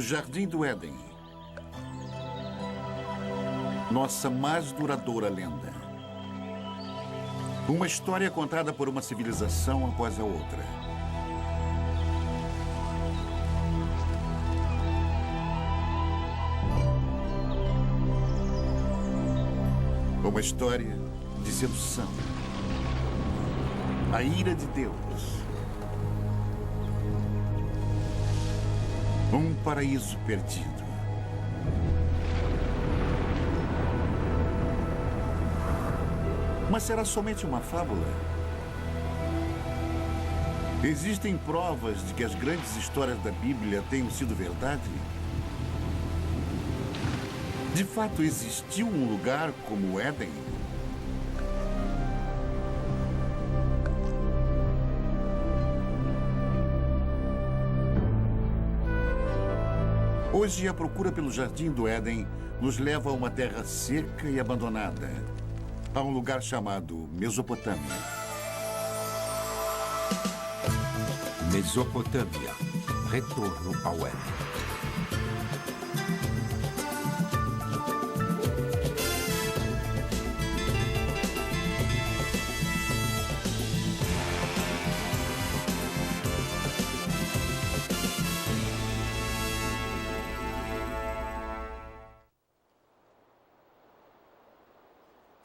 Jardim do Éden. Nossa mais duradoura lenda. Uma história contada por uma civilização após a outra. Uma história de sedução. A ira de Deus. Um paraíso perdido. Mas será somente uma fábula? Existem provas de que as grandes histórias da Bíblia tenham sido verdade? De fato, existiu um lugar como o Éden? Hoje, a procura pelo Jardim do Éden nos leva a uma terra seca e abandonada, a um lugar chamado Mesopotâmia. Mesopotâmia. Retorno ao Éden.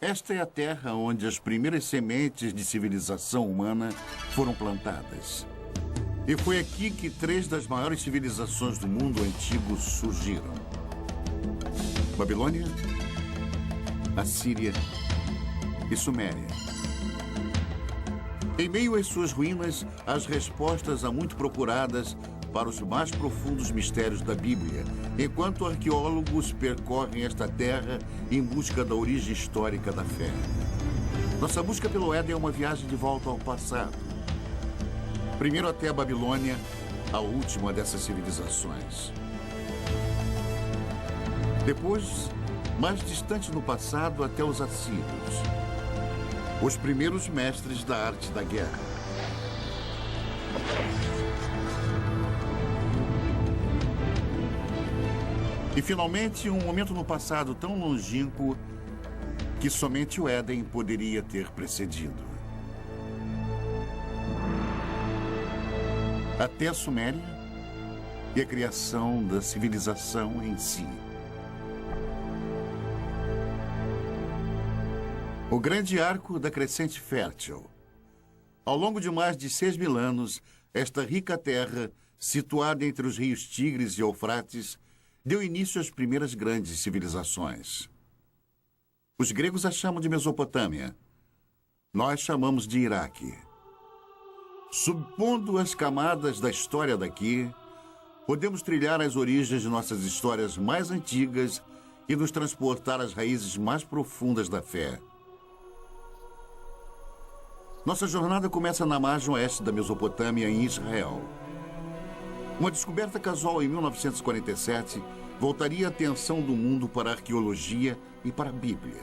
Esta é a terra onde as primeiras sementes de civilização humana foram plantadas. E foi aqui que 3 das maiores civilizações do mundo antigo surgiram: Babilônia, Assíria e Suméria. Em meio às suas ruínas, as respostas há muito procuradas para os mais profundos mistérios da Bíblia, enquanto arqueólogos percorrem esta terra em busca da origem histórica da fé. Nossa busca pelo Éden é uma viagem de volta ao passado. Primeiro até a Babilônia, a última dessas civilizações. Depois, mais distante no passado, até os assírios, os primeiros mestres da arte da guerra. E, finalmente, um momento no passado tão longínquo que somente o Éden poderia ter precedido. Até a Suméria e a criação da civilização em si. O grande arco da crescente fértil. Ao longo de mais de 6.000 anos, esta rica terra, situada entre os rios Tigres e Eufrates, deu início às primeiras grandes civilizações. Os gregos a chamam de Mesopotâmia. Nós chamamos de Iraque. Subpondo as camadas da história daqui, podemos trilhar as origens de nossas histórias mais antigas e nos transportar às raízes mais profundas da fé. Nossa jornada começa na margem oeste da Mesopotâmia, em Israel. Uma descoberta casual em 1947 voltaria a atenção do mundo para a arqueologia e para a Bíblia.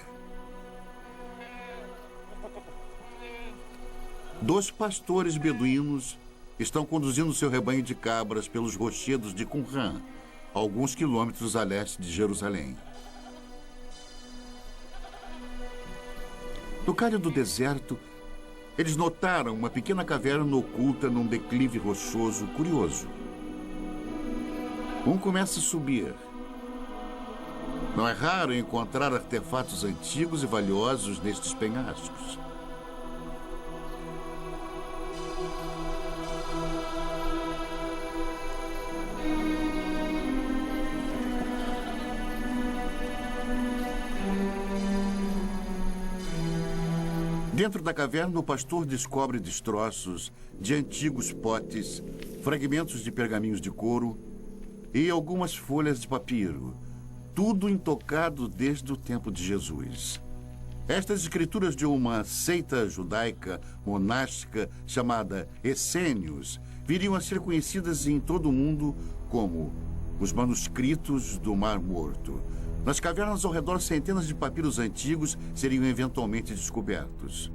2 pastores beduínos estão conduzindo seu rebanho de cabras pelos rochedos de Qumran, a alguns quilômetros a leste de Jerusalém. No calho do deserto, eles notaram uma pequena caverna oculta num declive rochoso curioso. Um começa a subir. Não é raro encontrar artefatos antigos e valiosos nestes penhascos. Dentro da caverna, o pastor descobre destroços de antigos potes, fragmentos de pergaminhos de couro e algumas folhas de papiro, tudo intocado desde o tempo de Jesus. Estas escrituras de uma seita judaica monástica chamada Essênios viriam a ser conhecidas em todo o mundo como os manuscritos do Mar Morto. Nas cavernas ao redor, centenas de papiros antigos seriam eventualmente descobertos.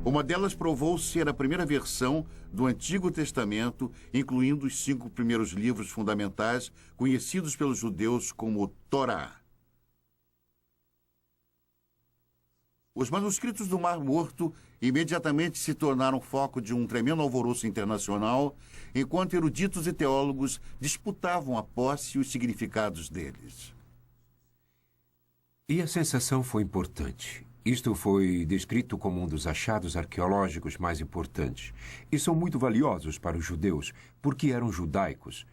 Uma delas provou ser a primeira versão do Antigo Testamento, incluindo os 5 primeiros livros fundamentais conhecidos pelos judeus como Torá. Os manuscritos do Mar Morto imediatamente se tornaram foco de um tremendo alvoroço internacional, enquanto eruditos e teólogos disputavam a posse e os significados deles. E a sensação foi importante. Isto foi descrito como um dos achados arqueológicos mais importantes. E são muito valiosos para os judeus, porque eram judaicos.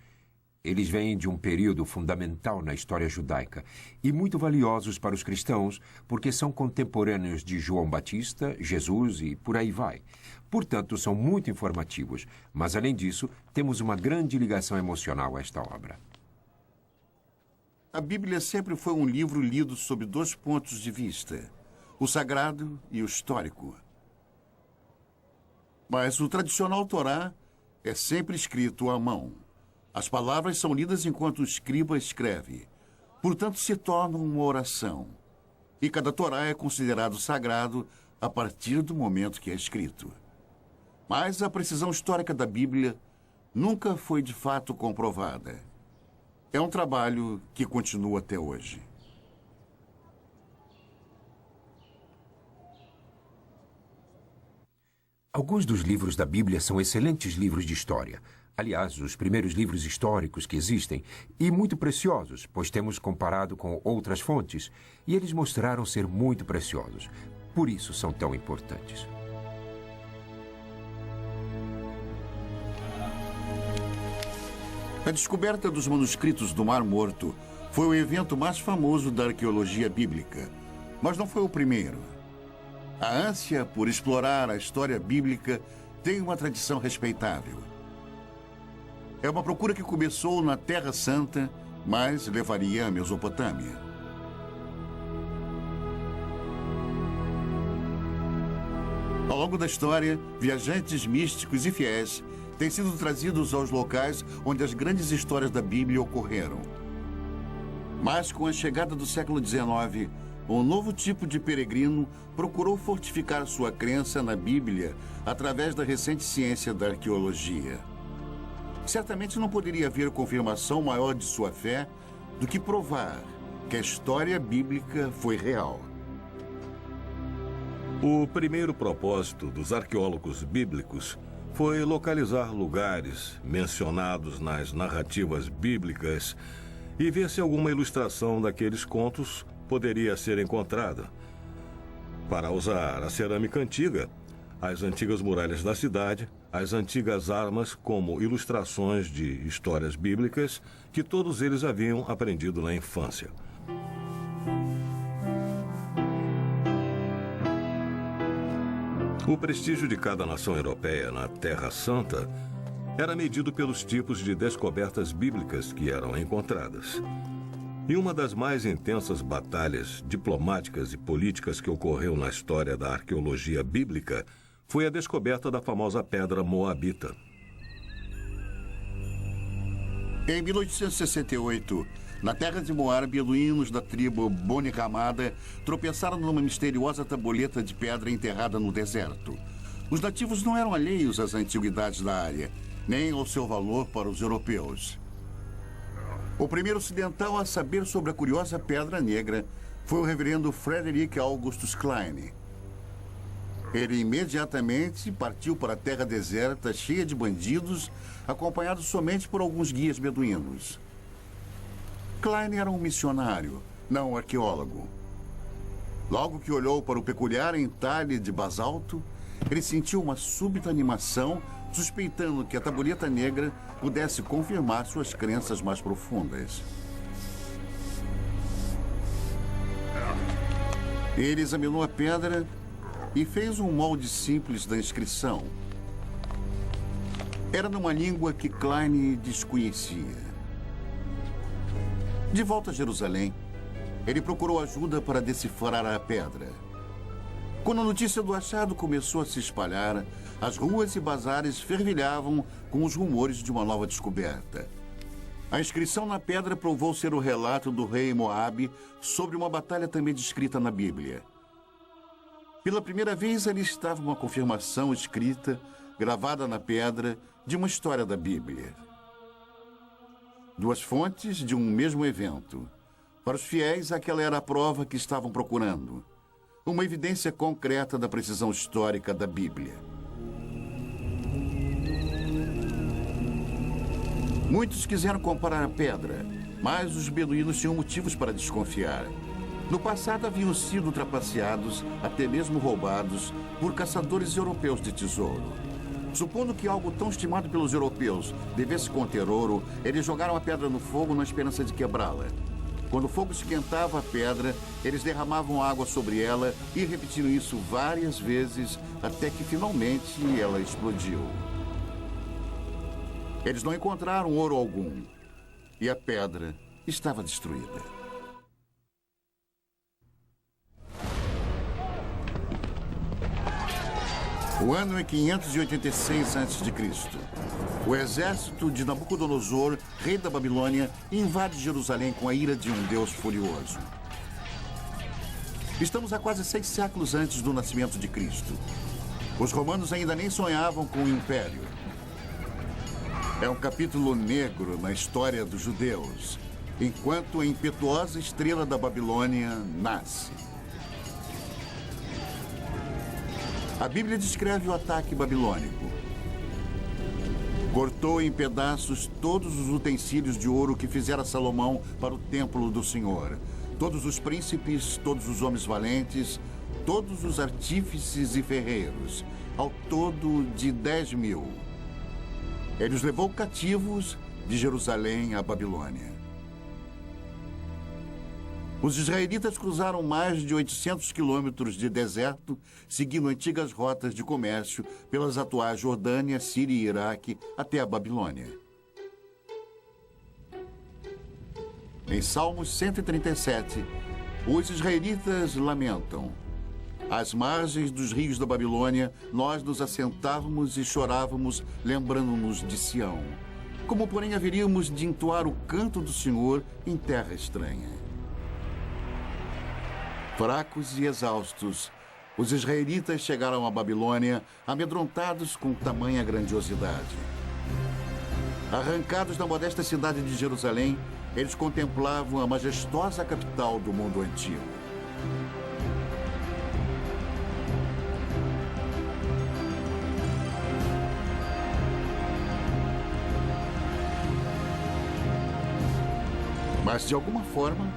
Eles vêm de um período fundamental na história judaica. E muito valiosos para os cristãos, porque são contemporâneos de João Batista, Jesus e por aí vai. Portanto, são muito informativos. Mas, além disso, temos uma grande ligação emocional a esta obra. A Bíblia sempre foi um livro lido sob 2 pontos de vista: o sagrado e o histórico. Mas o tradicional Torá é sempre escrito à mão. As palavras são lidas enquanto o escriba escreve. Portanto, se tornam uma oração. E cada Torá é considerado sagrado a partir do momento que é escrito. Mas a precisão histórica da Bíblia nunca foi de fato comprovada. É um trabalho que continua até hoje. Alguns dos livros da Bíblia são excelentes livros de história. Aliás, os primeiros livros históricos que existem, e muito preciosos, pois temos comparado com outras fontes, e eles mostraram ser muito preciosos. Por isso são tão importantes. A descoberta dos manuscritos do Mar Morto foi o evento mais famoso da arqueologia bíblica, mas não foi o primeiro. A ânsia por explorar a história bíblica tem uma tradição respeitável. É uma procura que começou na Terra Santa, mas levaria à Mesopotâmia. Ao longo da história, viajantes místicos e fiéis têm sido trazidos aos locais onde as grandes histórias da Bíblia ocorreram. Mas com a chegada do século XIX, um novo tipo de peregrino procurou fortificar sua crença na Bíblia através da recente ciência da arqueologia. Certamente não poderia haver confirmação maior de sua fé do que provar que a história bíblica foi real. O primeiro propósito dos arqueólogos bíblicos foi localizar lugares mencionados nas narrativas bíblicas e ver se alguma ilustração daqueles contos poderia ser encontrada. Para usar a cerâmica antiga, as antigas muralhas da cidade, as antigas armas como ilustrações de histórias bíblicas que todos eles haviam aprendido na infância. O prestígio de cada nação europeia na Terra Santa era medido pelos tipos de descobertas bíblicas que eram encontradas. E uma das mais intensas batalhas diplomáticas e políticas que ocorreu na história da arqueologia bíblica foi a descoberta da famosa pedra moabita. Em 1868, na terra de Moab, beduínos da tribo Boni Ramada tropeçaram numa misteriosa tabuleta de pedra enterrada no deserto. Os nativos não eram alheios às antiguidades da área, nem ao seu valor para os europeus. O primeiro ocidental a saber sobre a curiosa pedra negra foi o reverendo Frederick Augustus Klein. Ele imediatamente partiu para a terra deserta, cheia de bandidos, acompanhado somente por alguns guias beduínos. Klein era um missionário, não um arqueólogo. Logo que olhou para o peculiar entalhe de basalto, ele sentiu uma súbita animação, suspeitando que a tabuleta negra pudesse confirmar suas crenças mais profundas. Ele examinou a pedra e fez um molde simples da inscrição. Era numa língua que Klein desconhecia. De volta a Jerusalém, ele procurou ajuda para decifrar a pedra. Quando a notícia do achado começou a se espalhar, as ruas e bazares fervilhavam com os rumores de uma nova descoberta. A inscrição na pedra provou ser o relato do rei Moabe sobre uma batalha também descrita na Bíblia. Pela primeira vez, ali estava uma confirmação escrita, gravada na pedra, de uma história da Bíblia. Duas fontes de um mesmo evento. Para os fiéis, aquela era a prova que estavam procurando. Uma evidência concreta da precisão histórica da Bíblia. Muitos quiseram comparar a pedra, mas os beduínos tinham motivos para desconfiar. No passado haviam sido trapaceados, até mesmo roubados, por caçadores europeus de tesouro. Supondo que algo tão estimado pelos europeus devesse conter ouro, eles jogaram a pedra no fogo na esperança de quebrá-la. Quando o fogo esquentava a pedra, eles derramavam água sobre ela e repetiram isso várias vezes, até que finalmente ela explodiu. Eles não encontraram ouro algum, e a pedra estava destruída. O ano é 586 a.C. O exército de Nabucodonosor, rei da Babilônia, invade Jerusalém com a ira de um Deus furioso. Estamos a quase 6 séculos antes do nascimento de Cristo. Os romanos ainda nem sonhavam com o império. É um capítulo negro na história dos judeus, enquanto a impetuosa estrela da Babilônia nasce. A Bíblia descreve o ataque babilônico. Cortou em pedaços todos os utensílios de ouro que fizera Salomão para o templo do Senhor. Todos os príncipes, todos os homens valentes, todos os artífices e ferreiros, ao todo de 10.000. Ele os levou cativos de Jerusalém à Babilônia. Os israelitas cruzaram mais de 800 quilômetros de deserto, seguindo antigas rotas de comércio pelas atuais Jordânia, Síria e Iraque até a Babilônia. Em Salmos 137, os israelitas lamentam: às margens dos rios da Babilônia, nós nos assentávamos e chorávamos, lembrando-nos de Sião. Como, porém, haveríamos de entoar o canto do Senhor em terra estranha? Fracos e exaustos, os israelitas chegaram à Babilônia, amedrontados com tamanha grandiosidade. Arrancados da modesta cidade de Jerusalém, eles contemplavam a majestosa capital do mundo antigo. Mas, de alguma forma,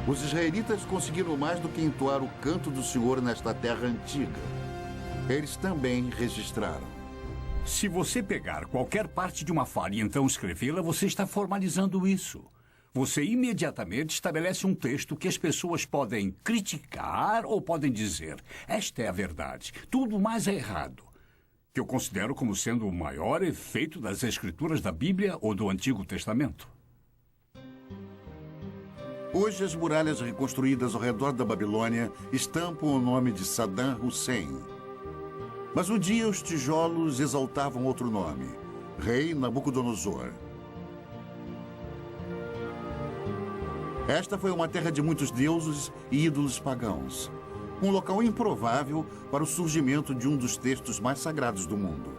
os israelitas conseguiram mais do que entoar o canto do Senhor nesta terra antiga. Eles também registraram. Se você pegar qualquer parte de uma fala e então escrevê-la, você está formalizando isso. Você imediatamente estabelece um texto que as pessoas podem criticar ou podem dizer: esta é a verdade, tudo mais é errado. Que eu considero como sendo o maior efeito das escrituras da Bíblia ou do Antigo Testamento. Hoje, as muralhas reconstruídas ao redor da Babilônia estampam o nome de Saddam Hussein. Mas um dia os tijolos exaltavam outro nome: Rei Nabucodonosor. Esta foi uma terra de muitos deuses e ídolos pagãos. Um local improvável para o surgimento de um dos textos mais sagrados do mundo.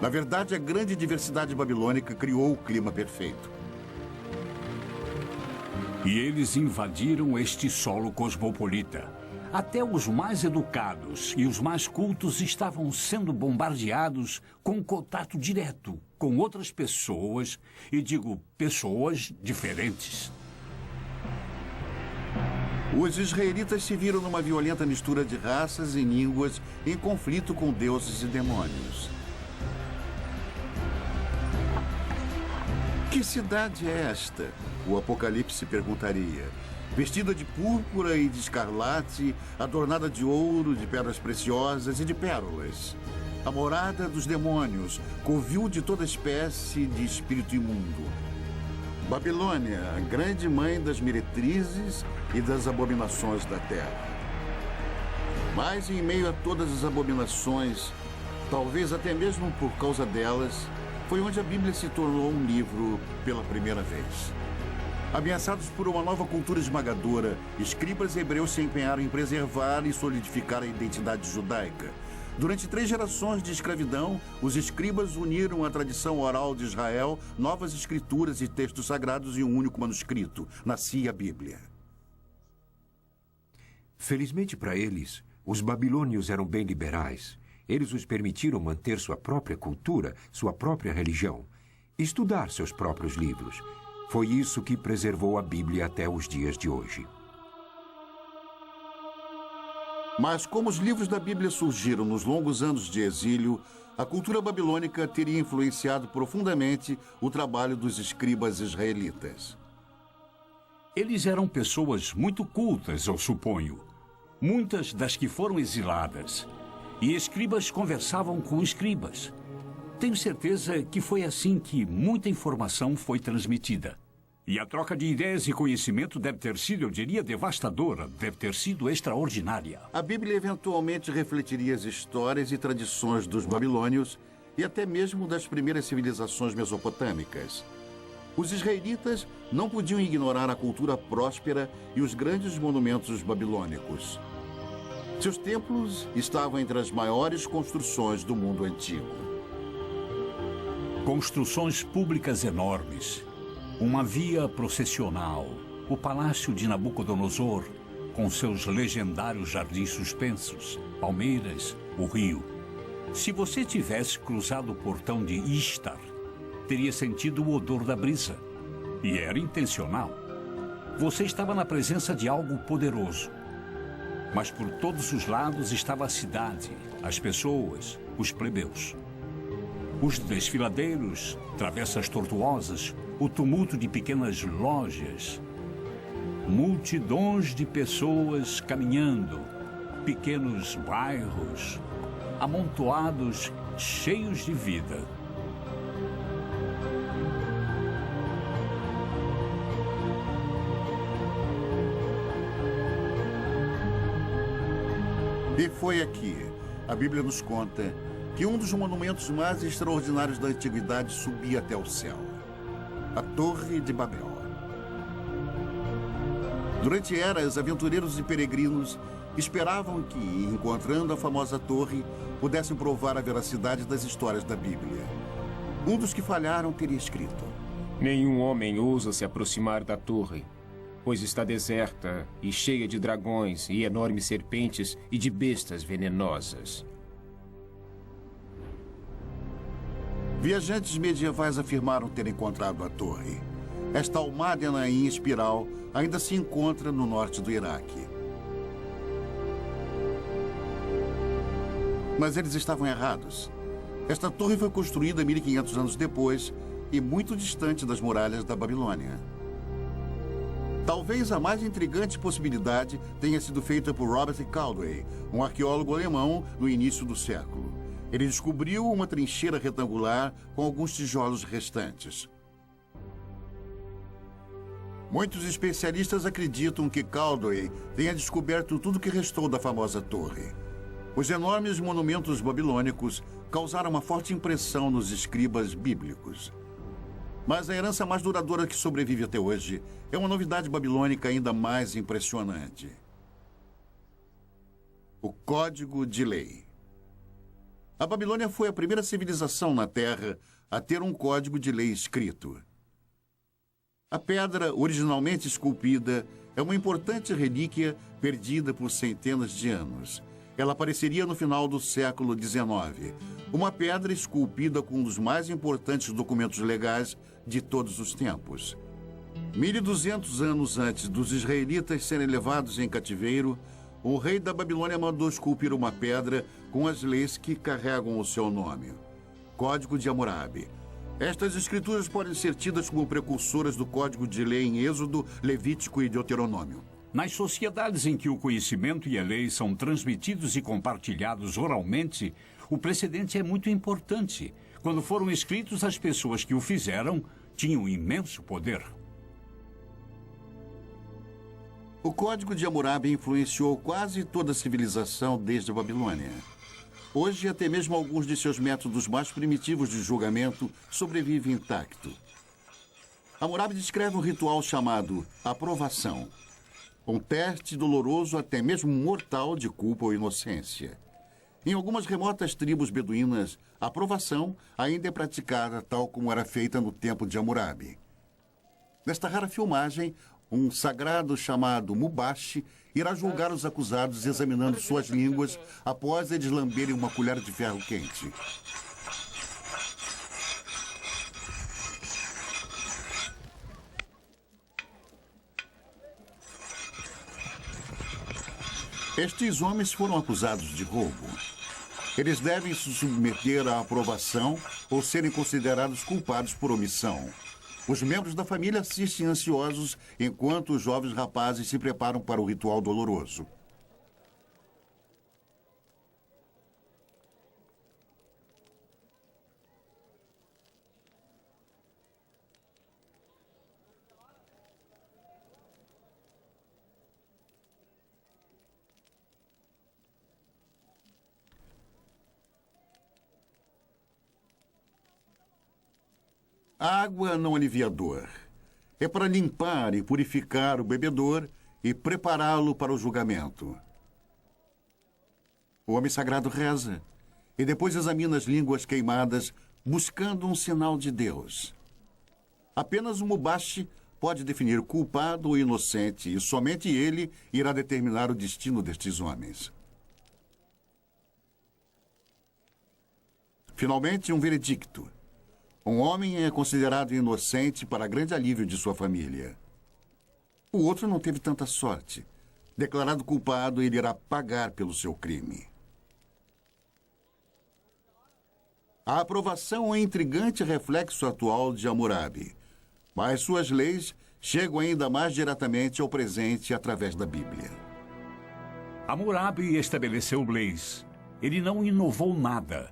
Na verdade, a grande diversidade babilônica criou o clima perfeito. E eles invadiram este solo cosmopolita. Até os mais educados e os mais cultos estavam sendo bombardeados com contato direto com outras pessoas, e digo pessoas diferentes. Os israelitas se viram numa violenta mistura de raças e línguas em conflito com deuses e demônios. Que cidade é esta? O Apocalipse perguntaria. Vestida de púrpura e de escarlate, adornada de ouro, de pedras preciosas e de pérolas. A morada dos demônios, covil de toda espécie de espírito imundo. Babilônia, a grande mãe das meretrizes e das abominações da terra. Mas em meio a todas as abominações, talvez até mesmo por causa delas, foi onde a Bíblia se tornou um livro pela primeira vez. Ameaçados por uma nova cultura esmagadora, escribas hebreus se empenharam em preservar e solidificar a identidade judaica. Durante 3 gerações de escravidão, os escribas uniram à tradição oral de Israel novas escrituras e textos sagrados em um único manuscrito. Nascia a Bíblia. Felizmente para eles, os babilônios eram bem liberais. Eles os permitiram manter sua própria cultura, sua própria religião, estudar seus próprios livros. Foi isso que preservou a Bíblia até os dias de hoje. Mas como os livros da Bíblia surgiram nos longos anos de exílio, a cultura babilônica teria influenciado profundamente o trabalho dos escribas israelitas. Eles eram pessoas muito cultas, eu suponho. Muitas das que foram exiladas. E escribas conversavam com escribas. Tenho certeza que foi assim que muita informação foi transmitida. E a troca de ideias e conhecimento deve ter sido, eu diria, devastadora, deve ter sido extraordinária. A Bíblia eventualmente refletiria as histórias e tradições dos babilônios e até mesmo das primeiras civilizações mesopotâmicas. Os israelitas não podiam ignorar a cultura próspera e os grandes monumentos babilônicos. Seus templos estavam entre as maiores construções do mundo antigo. Construções públicas enormes. Uma via processional, o palácio de Nabucodonosor, com seus legendários jardins suspensos, palmeiras, o rio. Se você tivesse cruzado o portão de Ishtar, teria sentido o odor da brisa. E era intencional. Você estava na presença de algo poderoso. Mas por todos os lados estava a cidade, as pessoas, os plebeus. Os desfiladeiros, travessas tortuosas, o tumulto de pequenas lojas. Multidões de pessoas caminhando, pequenos bairros, amontoados, cheios de vida. E foi aqui, a Bíblia nos conta, que um dos monumentos mais extraordinários da antiguidade subia até o céu. A Torre de Babel. Durante eras, aventureiros e peregrinos esperavam que, encontrando a famosa torre, pudessem provar a veracidade das histórias da Bíblia. Um dos que falharam teria escrito: nenhum homem ousa se aproximar da torre, pois está deserta e cheia de dragões e enormes serpentes e de bestas venenosas. Viajantes medievais afirmaram ter encontrado a torre. Esta almádena em espiral ainda se encontra no norte do Iraque. Mas eles estavam errados. Esta torre foi construída 1500 anos depois e muito distante das muralhas da Babilônia. Talvez a mais intrigante possibilidade tenha sido feita por Robert Caldwell, um arqueólogo alemão no início do século. Ele descobriu uma trincheira retangular com alguns tijolos restantes. Muitos especialistas acreditam que Caldwell tenha descoberto tudo o que restou da famosa torre. Os enormes monumentos babilônicos causaram uma forte impressão nos escribas bíblicos. Mas a herança mais duradoura que sobrevive até hoje é uma novidade babilônica ainda mais impressionante: o Código de Lei. A Babilônia foi a primeira civilização na Terra a ter um código de lei escrito. A pedra, originalmente esculpida, é uma importante relíquia perdida por centenas de anos. Ela apareceria no final do século XIX. Uma pedra esculpida com um dos mais importantes documentos legais de todos os tempos. 1200 anos antes dos israelitas serem levados em cativeiro, o rei da Babilônia mandou esculpir uma pedra com as leis que carregam o seu nome. Código de Hammurabi. Estas escrituras podem ser tidas como precursoras do Código de Lei em Êxodo, Levítico e Deuteronômio. Nas sociedades em que o conhecimento e a lei são transmitidos e compartilhados oralmente, o precedente é muito importante. Quando foram escritos, as pessoas que o fizeram tinham imenso poder. O Código de Hammurabi influenciou quase toda a civilização desde a Babilônia. Hoje, até mesmo alguns de seus métodos mais primitivos de julgamento sobrevivem intacto. Hammurabi descreve um ritual chamado aprovação. Um teste doloroso, até mesmo mortal, de culpa ou inocência. Em algumas remotas tribos beduínas, a aprovação ainda é praticada tal como era feita no tempo de Hammurabi. Nesta rara filmagem, um sagrado chamado Mubashi irá julgar os acusados examinando suas línguas após eles lamberem uma colher de ferro quente. Estes homens foram acusados de roubo. Eles devem se submeter à aprovação ou serem considerados culpados por omissão. Os membros da família assistem ansiosos enquanto os jovens rapazes se preparam para o ritual doloroso. A água não alivia a dor. É para limpar e purificar o bebedor e prepará-lo para o julgamento. O homem sagrado reza e depois examina as línguas queimadas, buscando um sinal de Deus. Apenas o Mubashi pode definir culpado ou inocente e somente ele irá determinar o destino destes homens. Finalmente, um veredicto. Um homem é considerado inocente para grande alívio de sua família. O outro não teve tanta sorte. Declarado culpado, ele irá pagar pelo seu crime. A aprovação é um intrigante reflexo atual de Hammurabi, mas suas leis chegam ainda mais diretamente ao presente através da Bíblia. Hammurabi estabeleceu leis. Ele não inovou nada.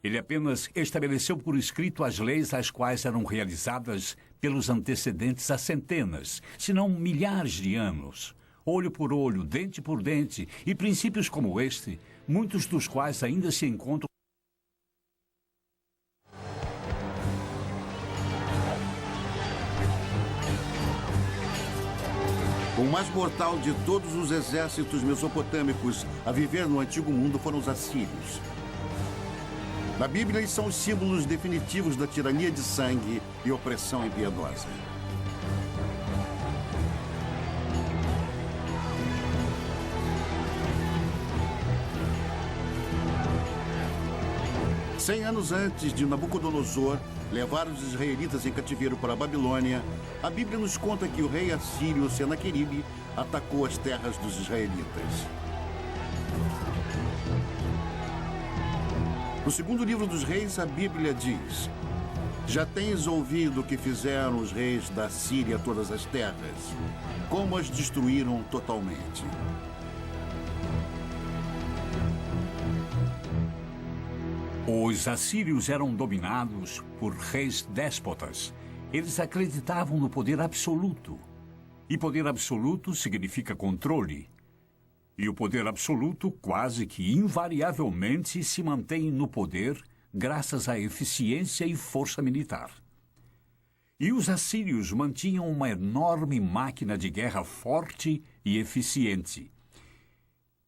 Ele apenas estabeleceu por escrito as leis as quais eram realizadas pelos antecedentes há centenas, se não milhares de anos. Olho por olho, dente por dente, e princípios como este, muitos dos quais ainda se encontram. O mais mortal de todos os exércitos mesopotâmicos a viver no Antigo Mundo foram os assírios. Na Bíblia, eles são os símbolos definitivos da tirania de sangue e opressão impiedosa. Cem anos antes de Nabucodonosor levar os israelitas em cativeiro para a Babilônia, a Bíblia nos conta que o rei assírio Senaqueribe atacou as terras dos israelitas. No segundo livro dos reis, a Bíblia diz: já tens ouvido o que fizeram os reis da Síria a todas as terras, como as destruíram totalmente. Os assírios eram dominados por reis déspotas. Eles acreditavam no poder absoluto. E poder absoluto significa controle. E o poder absoluto quase que invariavelmente se mantém no poder graças à eficiência e força militar. E os assírios mantinham uma enorme máquina de guerra forte e eficiente.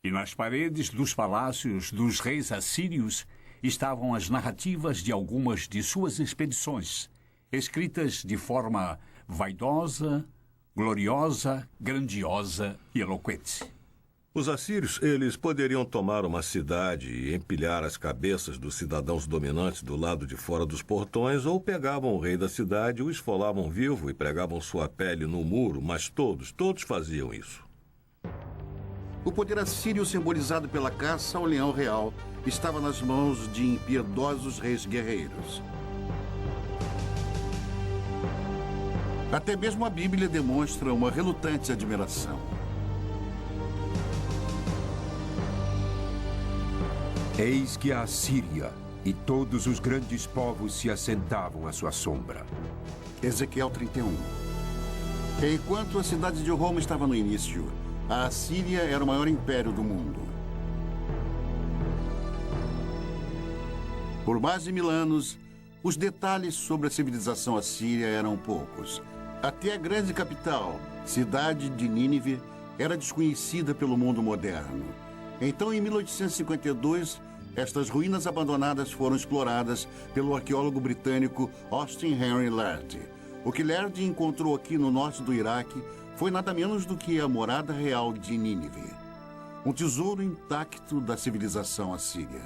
E nas paredes dos palácios dos reis assírios estavam as narrativas de algumas de suas expedições, escritas de forma vaidosa, gloriosa, grandiosa e eloquente. Os assírios, eles poderiam tomar uma cidade e empilhar as cabeças dos cidadãos dominantes do lado de fora dos portões, ou pegavam o rei da cidade, o esfolavam vivo e pregavam sua pele no muro, mas todos faziam isso. O poder assírio, simbolizado pela caça ao leão real, estava nas mãos de impiedosos reis guerreiros. Até mesmo a Bíblia demonstra uma relutante admiração. Eis que a Assíria e todos os grandes povos se assentavam à sua sombra. Ezequiel 31. Enquanto a cidade de Roma estava no início, a Assíria era o maior império do mundo. Por mais de 1000 anos, Os detalhes sobre a civilização assíria eram poucos. Até a grande capital, cidade de Nínive, era desconhecida pelo mundo moderno. Então, em 1852, estas ruínas abandonadas foram exploradas pelo arqueólogo britânico Austin Henry Lerdy. O que Lerdy encontrou aqui no norte do Iraque foi nada menos do que a morada real de Nínive. Um tesouro intacto da civilização assíria.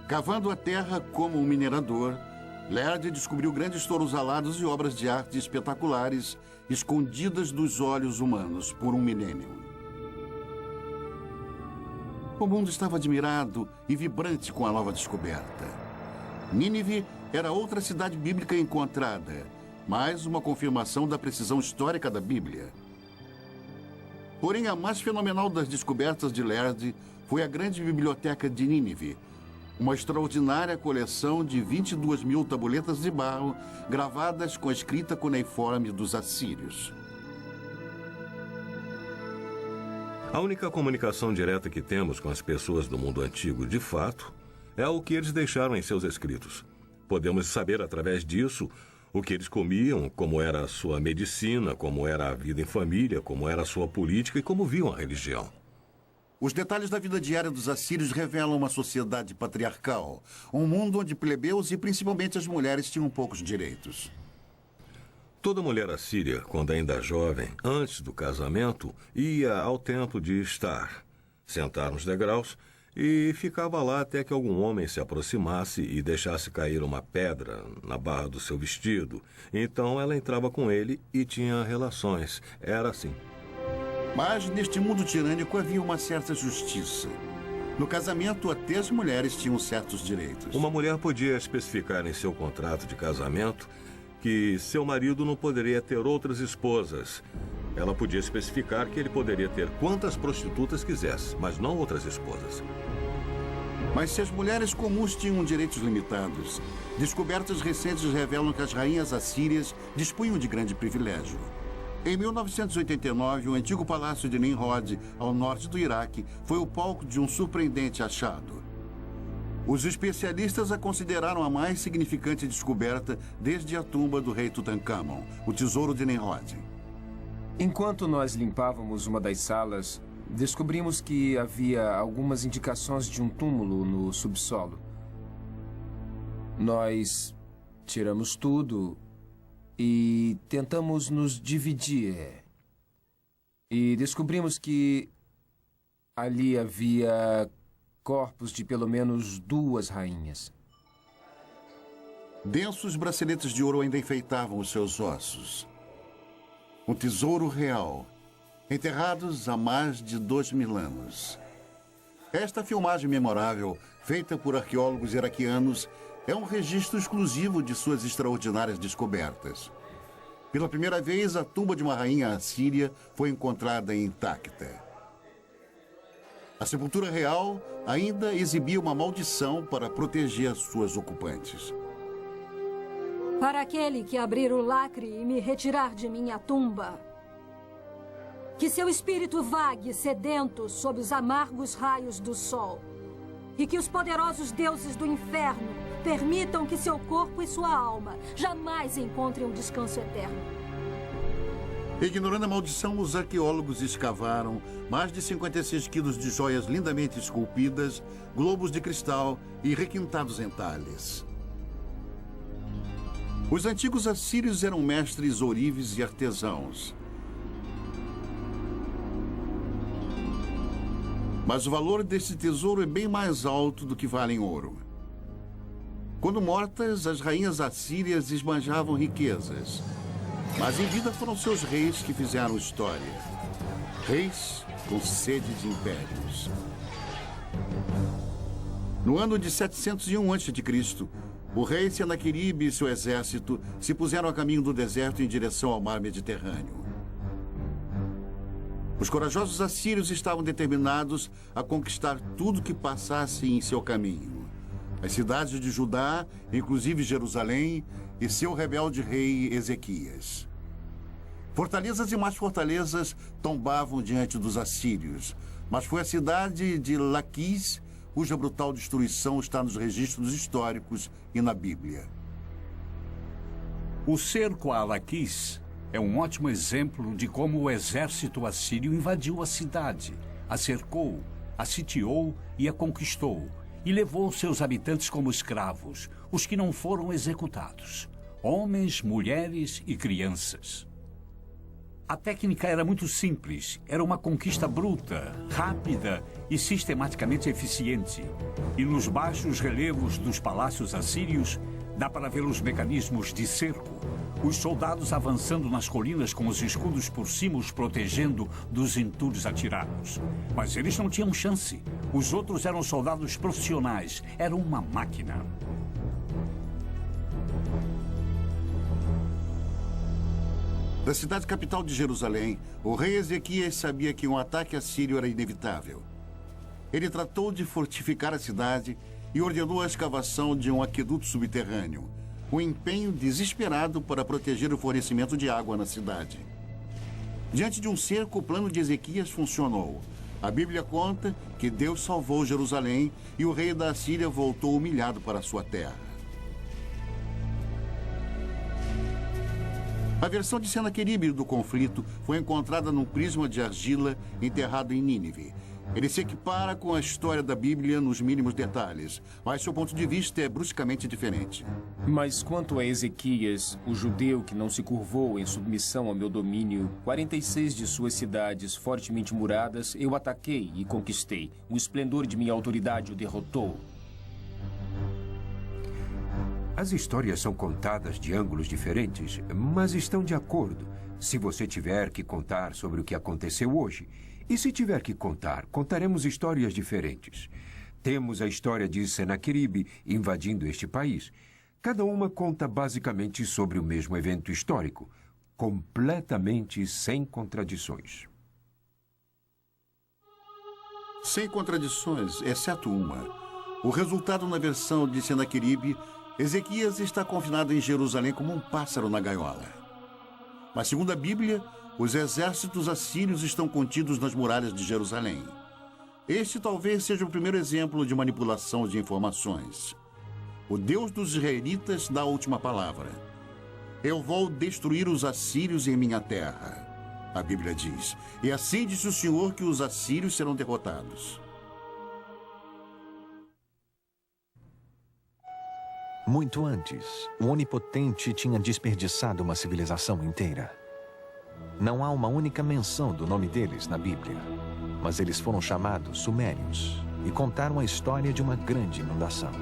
Cavando a terra como um minerador, Lerdy descobriu grandes touros alados e obras de arte espetaculares escondidas dos olhos humanos por um milênio. O mundo estava admirado e vibrante com a nova descoberta. Nínive era outra cidade bíblica encontrada, mais uma confirmação da precisão histórica da Bíblia. Porém, a mais fenomenal das descobertas de Lerdy foi a grande biblioteca de Nínive, uma extraordinária coleção de 22 mil tabuletas de barro gravadas com a escrita cuneiforme dos assírios. A única comunicação direta que temos com as pessoas do mundo antigo, de fato, é o que eles deixaram em seus escritos. Podemos saber através disso o que eles comiam, como era a sua medicina, como era a vida em família, como era a sua política e como viam a religião. Os detalhes da vida diária dos assírios revelam uma sociedade patriarcal, um mundo onde plebeus e principalmente as mulheres tinham poucos direitos. Toda mulher assíria, quando ainda jovem, antes do casamento, ia ao templo de Estar, sentar nos degraus e ficava lá até que algum homem se aproximasse e deixasse cair uma pedra na barra do seu vestido. Então ela entrava com ele e tinha relações. Era assim. Mas neste mundo tirânico havia uma certa justiça. No casamento, até as mulheres tinham certos direitos. Uma mulher podia especificar em seu contrato de casamento que seu marido não poderia ter outras esposas. Ela podia especificar que ele poderia ter quantas prostitutas quisesse, mas não outras esposas. Mas se as mulheres comuns tinham direitos limitados, descobertas recentes revelam que as rainhas assírias dispunham de grande privilégio. Em 1989, o antigo palácio de Nimrod, ao norte do Iraque, foi o palco de um surpreendente achado. Os especialistas a consideraram a mais significante descoberta desde a tumba do rei Tutankhamon, o tesouro de Nimrod. Enquanto nós limpávamos uma das salas, descobrimos que havia algumas indicações de um túmulo no subsolo. Nós tiramos tudo e tentamos nos dividir. E descobrimos que ali havia corpos de pelo menos 2 rainhas. Densos braceletes de ouro ainda enfeitavam os seus ossos. Um tesouro real, enterrados há mais de 2000 anos. Esta filmagem memorável, feita por arqueólogos iraquianos, é um registro exclusivo de suas extraordinárias descobertas. Pela primeira vez, a tumba de uma rainha assíria foi encontrada intacta. A sepultura real ainda exibia uma maldição para proteger suas ocupantes. Para aquele que abrir o lacre e me retirar de minha tumba, que seu espírito vague sedento sob os amargos raios do sol, e que os poderosos deuses do inferno permitam que seu corpo e sua alma jamais encontrem um descanso eterno. Ignorando a maldição, os arqueólogos escavaram mais de 56 quilos de joias lindamente esculpidas, globos de cristal e requintados entalhes. Os antigos assírios eram mestres ourives e artesãos. Mas o valor desse tesouro é bem mais alto do que vale em ouro. Quando mortas, as rainhas assírias esbanjavam riquezas. Mas em vida foram seus reis que fizeram história. Reis com sede de impérios. No ano de 701 a.C., o rei Senaqueribe e seu exército se puseram a caminho do deserto em direção ao mar Mediterrâneo. Os corajosos assírios estavam determinados a conquistar tudo que passasse em seu caminho. As cidades de Judá, inclusive Jerusalém, e seu rebelde rei Ezequias. Fortalezas e mais fortalezas tombavam diante dos assírios, mas foi a cidade de Laquis cuja brutal destruição está nos registros históricos e na Bíblia. O cerco a Laquis é um ótimo exemplo de como o exército assírio invadiu a cidade, a cercou, a sitiou e a conquistou, e levou seus habitantes como escravos, os que não foram executados, homens, mulheres e crianças. A técnica era muito simples, era uma conquista bruta, rápida e sistematicamente eficiente. E nos baixos relevos dos palácios assírios, dá para ver os mecanismos de cerco, os soldados avançando nas colinas com os escudos por cima os protegendo dos entulhos atirados. Mas eles não tinham chance. Os outros eram soldados profissionais, eram uma máquina. Da cidade capital de Jerusalém, o rei Ezequias sabia que um ataque assírio era inevitável. Ele tratou de fortificar a cidade e ordenou a escavação de um aqueduto subterrâneo, um empenho desesperado para proteger o fornecimento de água na cidade. Diante de um cerco, o plano de Ezequias funcionou. A Bíblia conta que Deus salvou Jerusalém e o rei da Assíria voltou humilhado para sua terra. A versão de Senaqueribe do conflito foi encontrada num prisma de argila enterrado em Nínive. Ele se equipara com a história da Bíblia nos mínimos detalhes, mas seu ponto de vista é bruscamente diferente. Mas quanto a Ezequias, o judeu que não se curvou em submissão ao meu domínio, 46 de suas cidades fortemente muradas eu ataquei e conquistei. O esplendor de minha autoridade o derrotou. As histórias são contadas de ângulos diferentes, mas estão de acordo. Se você tiver que contar sobre o que aconteceu hoje, e se tiver que contar, contaremos histórias diferentes. Temos a história de Senaqueribe invadindo este país. Cada uma conta basicamente sobre o mesmo evento histórico, completamente sem contradições. Sem contradições, exceto uma. O resultado na versão de Senaqueribe, Ezequias está confinado em Jerusalém como um pássaro na gaiola. Mas, segundo a Bíblia, os exércitos assírios estão contidos nas muralhas de Jerusalém. Este talvez seja o primeiro exemplo de manipulação de informações. O Deus dos israelitas dá a última palavra. Eu vou destruir os assírios em minha terra, a Bíblia diz. E assim disse o Senhor que os assírios serão derrotados. Muito antes, o Onipotente tinha desperdiçado uma civilização inteira. Não há uma única menção do nome deles na Bíblia, mas eles foram chamados Sumérios e contaram a história de uma grande inundação.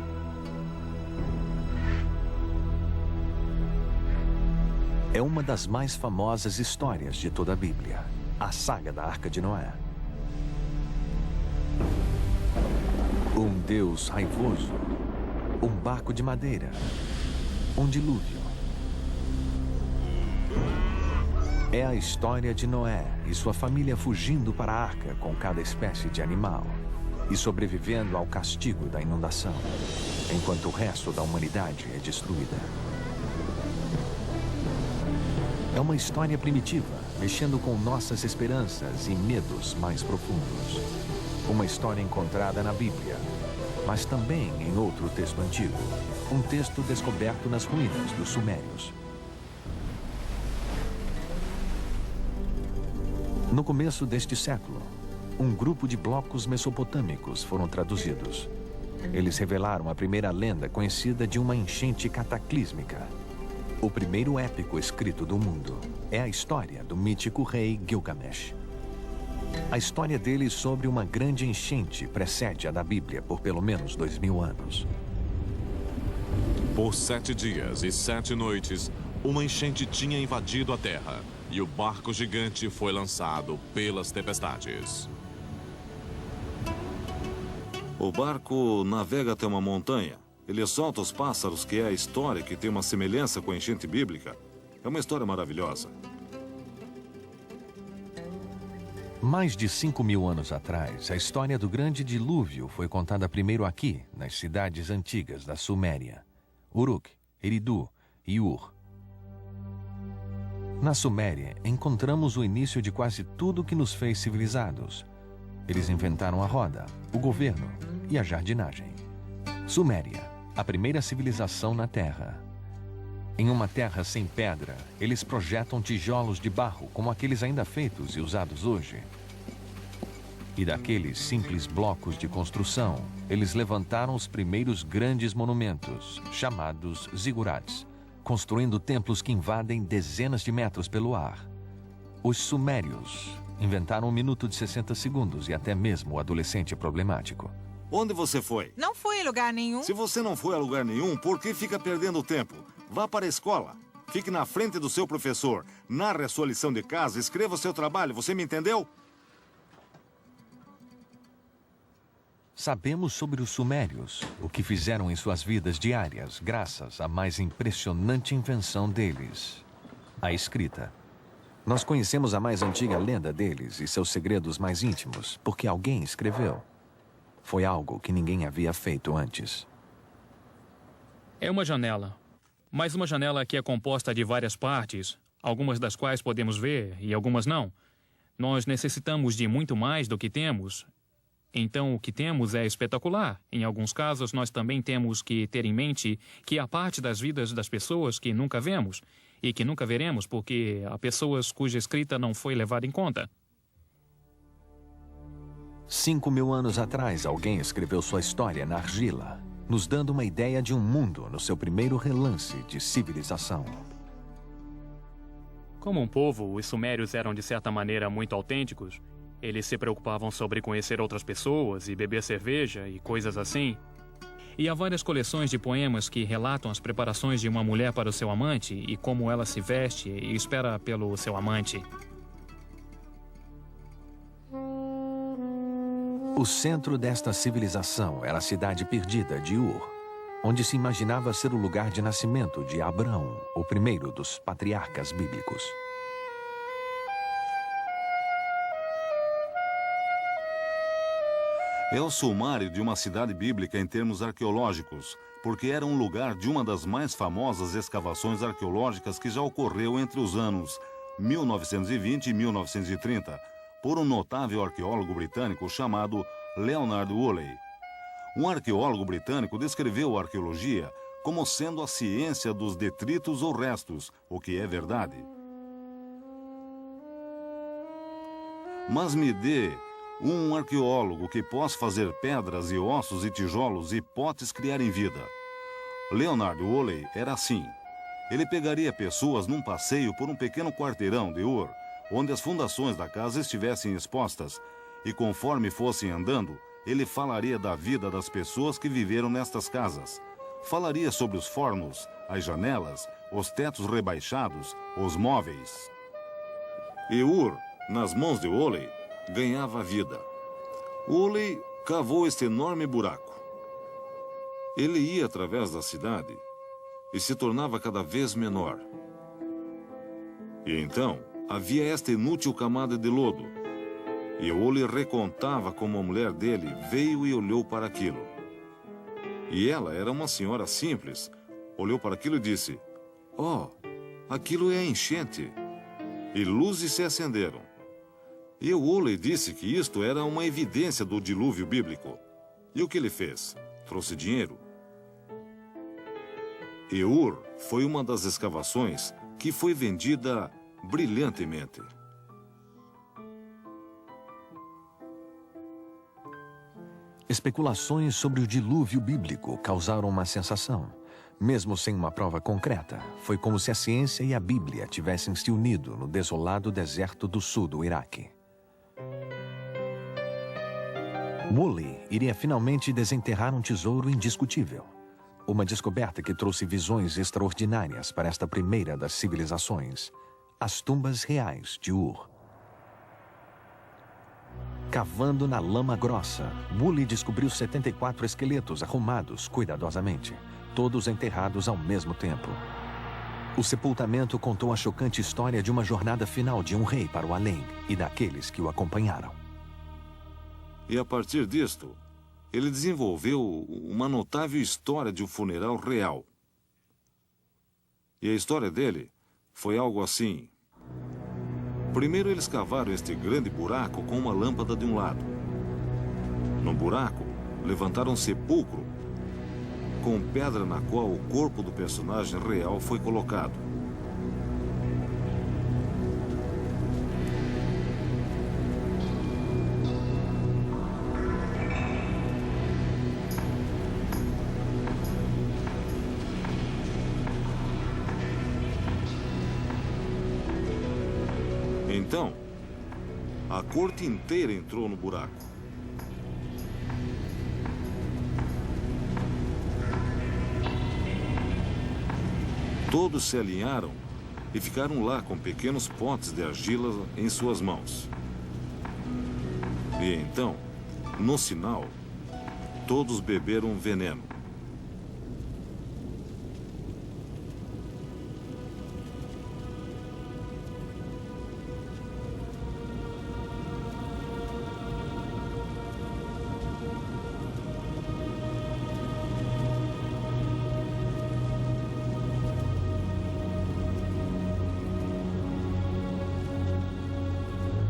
É uma das mais famosas histórias de toda a Bíblia, a saga da Arca de Noé. Um Deus raivoso, um barco de madeira, um dilúvio. É a história de Noé e sua família fugindo para a arca com cada espécie de animal e sobrevivendo ao castigo da inundação, enquanto o resto da humanidade é destruída. É uma história primitiva, mexendo com nossas esperanças e medos mais profundos. Uma história encontrada na Bíblia, mas também em outro texto antigo, um texto descoberto nas ruínas dos Sumérios. No começo deste século, um grupo de blocos mesopotâmicos foram traduzidos. Eles revelaram a primeira lenda conhecida de uma enchente cataclísmica. O primeiro épico escrito do mundo é a história do mítico rei Gilgamesh. A história dele sobre uma grande enchente precede a da Bíblia por pelo menos 2000 anos. Por 7 dias e 7 noites, uma enchente tinha invadido a terra e o barco gigante foi lançado pelas tempestades. O barco navega até uma montanha. Ele solta os pássaros, que é a história que tem uma semelhança com a enchente bíblica. É uma história maravilhosa. Mais de 5.000 anos atrás, a história do grande dilúvio foi contada primeiro aqui, nas cidades antigas da Suméria, Uruk, Eridu e Ur. Na Suméria, encontramos o início de quase tudo que nos fez civilizados. Eles inventaram a roda, o governo e a jardinagem. Suméria, a primeira civilização na Terra. Em uma terra sem pedra, eles projetam tijolos de barro, como aqueles ainda feitos e usados hoje. E daqueles simples blocos de construção, eles levantaram os primeiros grandes monumentos, chamados zigurats, construindo templos que invadem dezenas de metros pelo ar. Os sumérios inventaram 1 minuto de 60 segundos e até mesmo o adolescente problemático. Onde você foi? Não fui em lugar nenhum. Se você não foi a lugar nenhum, por que fica perdendo tempo? Vá para a escola. Fique na frente do seu professor. Narre a sua lição de casa, escreva o seu trabalho. Você me entendeu? Sabemos sobre os sumérios, o que fizeram em suas vidas diárias, graças à mais impressionante invenção deles, a escrita. Nós conhecemos a mais antiga lenda deles e seus segredos mais íntimos, porque alguém escreveu. Foi algo que ninguém havia feito antes. É uma janela, mas uma janela que é composta de várias partes, algumas das quais podemos ver e algumas não. Nós necessitamos de muito mais do que temos. Então, o que temos é espetacular. Em alguns casos, nós também temos que ter em mente que há parte das vidas das pessoas que nunca vemos e que nunca veremos porque há pessoas cuja escrita não foi levada em conta. 5.000 anos atrás, alguém escreveu sua história na argila, nos dando uma ideia de um mundo no seu primeiro relance de civilização. Como um povo, os sumérios eram de certa maneira muito autênticos. Eles se preocupavam sobre conhecer outras pessoas e beber cerveja e coisas assim. E há várias coleções de poemas que relatam as preparações de uma mulher para o seu amante e como ela se veste e espera pelo seu amante. O centro desta civilização era a cidade perdida de Ur, onde se imaginava ser o lugar de nascimento de Abraão, o primeiro dos patriarcas bíblicos. É o sumário de uma cidade bíblica em termos arqueológicos, porque era um lugar de uma das mais famosas escavações arqueológicas que já ocorreu entre os anos 1920 e 1930, por um notável arqueólogo britânico chamado Leonard Woolley. Um arqueólogo britânico descreveu a arqueologia como sendo a ciência dos detritos ou restos, o que é verdade. Mas me dê um arqueólogo que possa fazer pedras e ossos e tijolos e potes criarem vida. Leonard Woolley era assim. Ele pegaria pessoas num passeio por um pequeno quarteirão de Ur, onde as fundações da casa estivessem expostas, e conforme fossem andando, ele falaria da vida das pessoas que viveram nestas casas. Falaria sobre os fornos, as janelas, os tetos rebaixados, os móveis. E Ur, nas mãos de Woolley, ganhava vida. Woolley cavou este enorme buraco. Ele ia através da cidade e se tornava cada vez menor. E então havia esta inútil camada de lodo. E Woolley recontava como a mulher dele veio e olhou para aquilo. E ela era uma senhora simples. Olhou para aquilo e disse: "Oh, aquilo é a enchente." E luzes se acenderam. E Woolley disse que isto era uma evidência do dilúvio bíblico. E o que ele fez? Trouxe dinheiro. E Ur foi uma das escavações que foi vendida brilhantemente. Especulações sobre o dilúvio bíblico causaram uma sensação. Mesmo sem uma prova concreta, foi como se a ciência e a Bíblia tivessem se unido no desolado deserto do sul do Iraque. Woolley iria finalmente desenterrar um tesouro indiscutível. Uma descoberta que trouxe visões extraordinárias para esta primeira das civilizações, as tumbas reais de Ur. Cavando na lama grossa, Woolley descobriu 74 esqueletos arrumados cuidadosamente, todos enterrados ao mesmo tempo. O sepultamento contou a chocante história de uma jornada final de um rei para o além e daqueles que o acompanharam. E a partir disto, ele desenvolveu uma notável história de um funeral real. E a história dele foi algo assim. Primeiro eles cavaram este grande buraco com uma lâmpada de um lado. No buraco, levantaram um sepulcro com pedra na qual o corpo do personagem real foi colocado. Então, a corte inteira entrou no buraco. Todos se alinharam e ficaram lá com pequenos potes de argila em suas mãos. E então, no sinal, todos beberam veneno.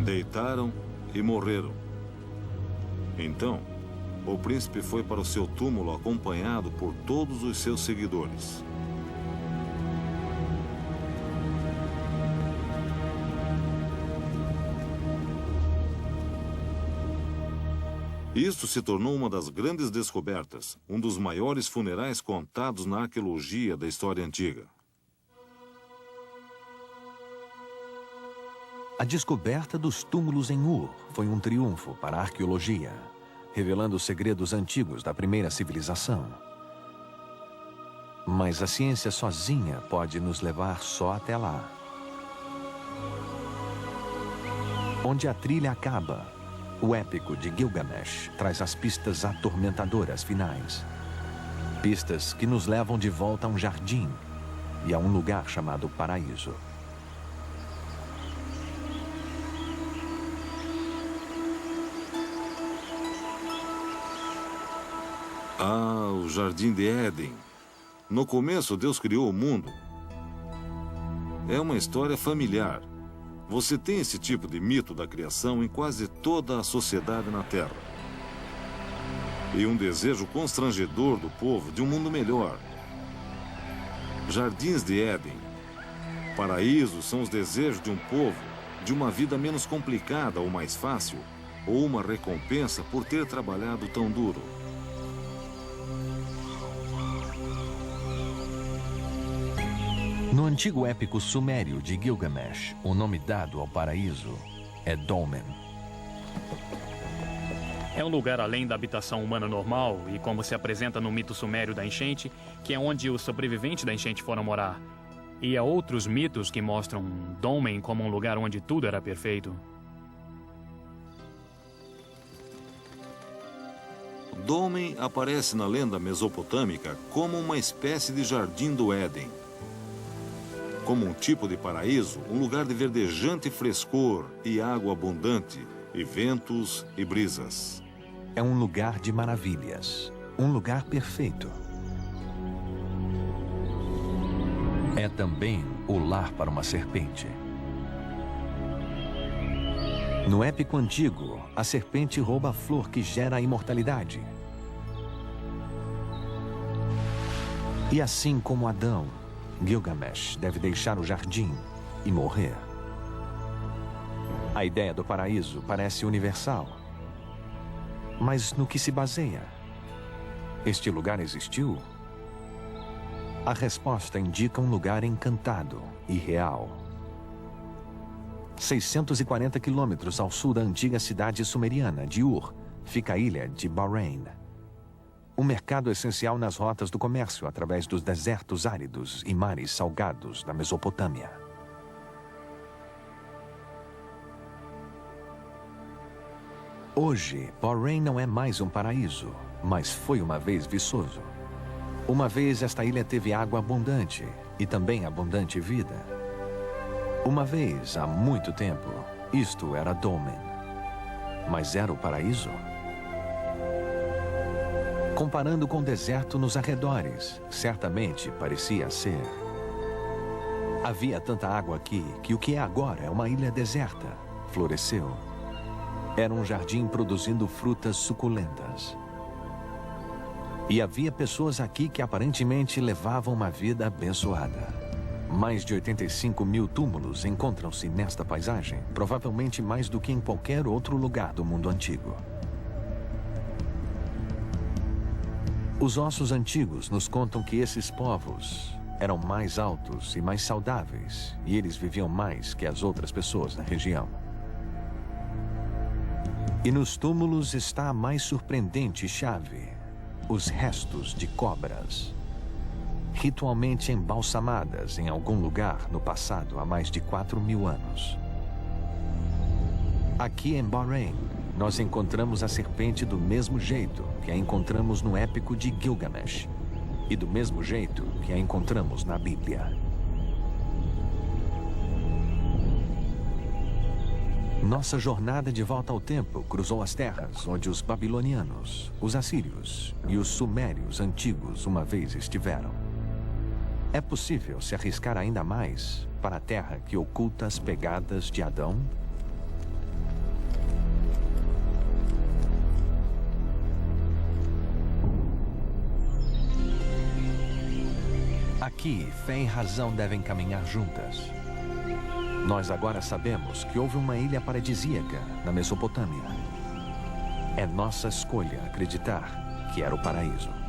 Deitaram e morreram. Então, o príncipe foi para o seu túmulo acompanhado por todos os seus seguidores. Isto se tornou uma das grandes descobertas, um dos maiores funerais contados na arqueologia da história antiga. A descoberta dos túmulos em Ur foi um triunfo para a arqueologia, revelando os segredos antigos da primeira civilização. Mas a ciência sozinha pode nos levar só até lá. Onde a trilha acaba, o épico de Gilgamesh traz as pistas atormentadoras finais. Pistas que nos levam de volta a um jardim e a um lugar chamado paraíso. Ah, o Jardim de Éden. No começo, Deus criou o mundo. É uma história familiar. Você tem esse tipo de mito da criação em quase toda a sociedade na Terra. E um desejo constrangedor do povo de um mundo melhor. Jardins de Éden. Paraísos são os desejos de um povo de uma vida menos complicada ou mais fácil, ou uma recompensa por ter trabalhado tão duro. No antigo épico sumério de Gilgamesh, o nome dado ao paraíso é Dolmen. É um lugar além da habitação humana normal e como se apresenta no mito sumério da enchente, que é onde os sobreviventes da enchente foram morar. E há outros mitos que mostram Dolmen como um lugar onde tudo era perfeito. Dolmen aparece na lenda mesopotâmica como uma espécie de jardim do Éden. Como um tipo de paraíso, um lugar de verdejante frescor e água abundante, e ventos e brisas. É um lugar de maravilhas, um lugar perfeito. É também o lar para uma serpente. No épico antigo, a serpente rouba a flor que gera a imortalidade. E assim como Adão, Gilgamesh deve deixar o jardim e morrer. A ideia do paraíso parece universal. Mas no que se baseia? Este lugar existiu? A resposta indica um lugar encantado e real. 640 quilômetros ao sul da antiga cidade sumeriana de Ur, fica a ilha de Bahrein. Um mercado essencial nas rotas do comércio através dos desertos áridos e mares salgados da Mesopotâmia. Hoje, Bahrein não é mais um paraíso, mas foi uma vez viçoso. Uma vez esta ilha teve água abundante e também abundante vida. Uma vez, há muito tempo, isto era Dolmen. Mas era o paraíso? Comparando com o deserto nos arredores, certamente parecia ser. Havia tanta água aqui que o que é agora é uma ilha deserta. Floresceu. Era um jardim produzindo frutas suculentas. E havia pessoas aqui que aparentemente levavam uma vida abençoada. Mais de 85 mil túmulos encontram-se nesta paisagem, provavelmente mais do que em qualquer outro lugar do mundo antigo. Os ossos antigos nos contam que esses povos eram mais altos e mais saudáveis, e eles viviam mais que as outras pessoas da região. E nos túmulos está a mais surpreendente chave: os restos de cobras, ritualmente embalsamadas em algum lugar no passado há mais de 4.000 anos. Aqui em Bahrein, nós encontramos a serpente do mesmo jeito que a encontramos no épico de Gilgamesh, e do mesmo jeito que a encontramos na Bíblia. Nossa jornada de volta ao tempo cruzou as terras onde os babilonianos, os assírios e os sumérios antigos uma vez estiveram. É possível se arriscar ainda mais para a terra que oculta as pegadas de Adão? Aqui, fé e razão devem caminhar juntas. Nós agora sabemos que houve uma ilha paradisíaca na Mesopotâmia. É nossa escolha acreditar que era o paraíso.